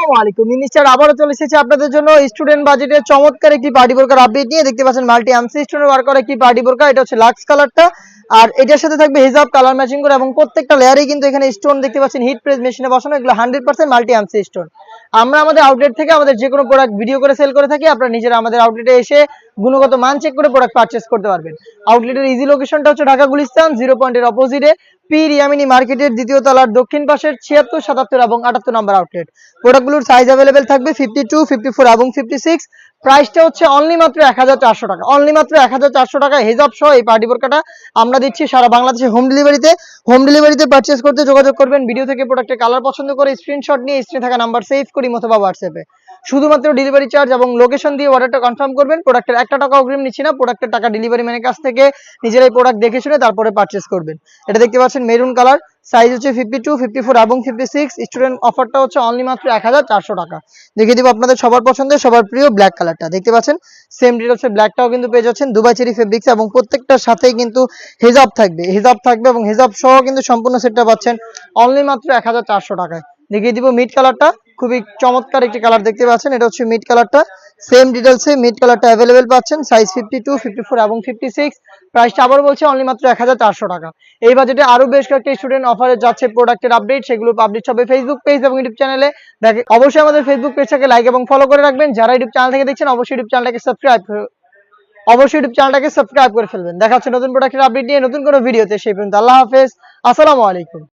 আসসালামু আলাইকুম। মিনিস্টার আবারও চলে এসেছে আপনাদের জন্য স্টুডেন্ট বাজেটের চমৎকার একটি পার্টি বোরকার আপডেট নিয়ে। দেখতে পাচ্ছেন মাল্টি এমসি স্টোনের ওয়ার্ক করা একটি পার্টি বোরকা। এটা হচ্ছে লাক্স কালারটা, আর এটার সাথে থাকবে হিজাব কালার ম্যাচিং করে, এবং প্রত্যেকটা লেয়ারেই কিন্তু এখানে স্টোন দেখতে পাচ্ছেন হিট প্রেস মেশিনে বসানো। এগুলো 100% মাল্টি এমসি স্টোন। আমরা আমাদের আউটলেট থেকে আমাদের যে কোনো প্রোডাক্ট ভিডিও করে সেল করে থাকি। আপনারা নিজেরা আমাদের আউটলেটে এসে গুণগত মান চেক করে প্রোডাক্ট পারচেস করতে পারবেন। আউটলেটের ইজি লোকেশনটা হচ্ছে ঢাকা গুলিস্তান 0 পয়েন্টের অপোজিটে পীর ইয়ামিনী মার্কেটের দ্বিতীয় তলার দক্ষিণ পাশের 76, 77 এবং 78 নম্বর আউটলেট। প্রোডাক্টগুলোর সাইজ अवेलेबल থাকবে 52, 54 এবং 56। প্রাইসটা হচ্ছে অনলি মাত্র 1400 টাকা। অনলি মাত্র 1400 টাকা হিজাব সহ এই পার্টি বোরকাটা আমরা দিচ্ছি সারা বাংলাদেশে হোম ডেলিভারিতে। হোম ডেলিভারিতে পারচেজ করতে যোগাযোগ করবেন ভিডিও থেকে প্রোডাক্টের কালার পছন্দ করে স্ক্রিনশট নিয়ে স্ক্রিনে থাকা নাম্বার সেভ করি অথবা হোয়াটসঅ্যাপে শুধুমাত্র ডেলিভারি চার্জ এবং লোকেশন দিয়ে অর্ডারটা কনফার্ম করবেন। প্রোডাক্টের 1 টাকা অগ্রিম নিচ্ছি না, প্রোডাক্টের টাকা ডেলিভারি ম্যানের কাছ থেকে নিজেরাই প্রোডাক্ট দেখে শুনে তারপরে পারচেজ করবেন। এটা দেখতে পাচ্ছেন মেরুন কালার, সাইজ হচ্ছে 52, 54 এবং 56। স্টুডেন্ট অফারটা হচ্ছে অনলি মাত্র 1400 টাকা। দেখিয়ে দিব আপনাদের সবার পছন্দের সবার প্রিয় ব্ল্যাক কালারটা। দেখতে পাচ্ছেন সেম ডিটেলসে ব্ল্যাকটাও কিন্তু পেয়ে যাচ্ছেন দুবাই চেরি ফেব্রিক্স, এবং প্রত্যেকটার সাথেই কিন্তু হিজাব থাকবে এবং হিজাব সহ কিন্তু সম্পূর্ণ সেটটা পাচ্ছেন অনলি মাত্র 1400 টাকায়। দেখিয়ে দিব মিড কালারটা, খুবই চমৎকার একটি কালার দেখতে পাচ্ছেন। এটা হচ্ছে মিড কালারটা, সেম ডিটেলসে মিড কালারটা अवेलेबल পাচ্ছেন, সাইজ 52, 54 এবং 56। প্রাইসটা আবার বলছি অনলি মাত্র 1400 টাকা। এই বাজেটে আরো বেশ কয়েকটা স্টুডেন্ট অফারে যাচ্ছে প্রোডাক্টের আপডেট, সেগুলো পাবলিশ হবে ফেসবুক পেজ এবং ইউটিউব চ্যানেলে। দেখে অবশ্যই আমাদের ফেসবুক পেজটাকে লাইক এবং ফলো করে রাখবেন। যারা ইউটিউব চ্যানেল থেকে দেখছেন অবশ্যই ইউটিউব চ্যানেলটাকে সাবস্ক্রাইব করে ফেলবেন। দেখা হচ্ছে নতুন প্রোডাক্টের আপডেট নিয়ে নতুন কোনো ভিডিওতে। সেই পর্যন্ত আল্লাহ হাফেজ, আসসালামু আলাইকুম।